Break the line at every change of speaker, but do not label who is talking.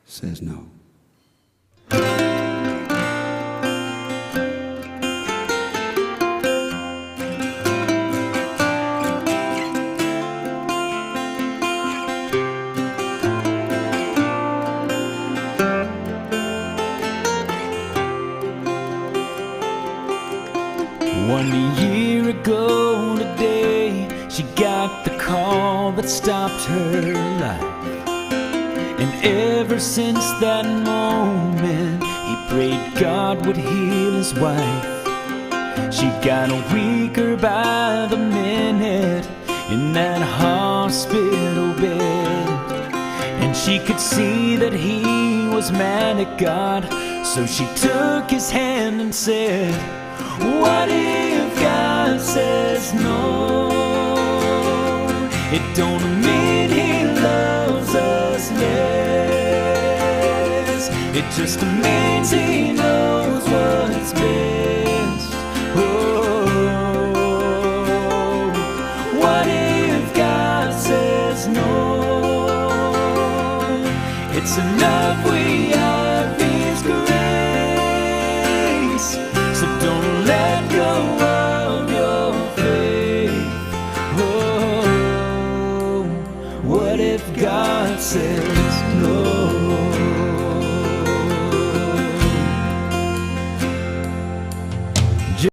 says no.
One year ago today, she got the call that stopped her life. And ever since that moment, he prayed God would heal his wife. She got weaker by the minute in that hospital bed, and she could see that he was mad at God. So she took his hand and said, what if God says no? It don't mean he loves us less. It just means he knows what's best. Oh, what if God says no? It's enough we have his grace. So don't let go of your faith. Oh, what if God said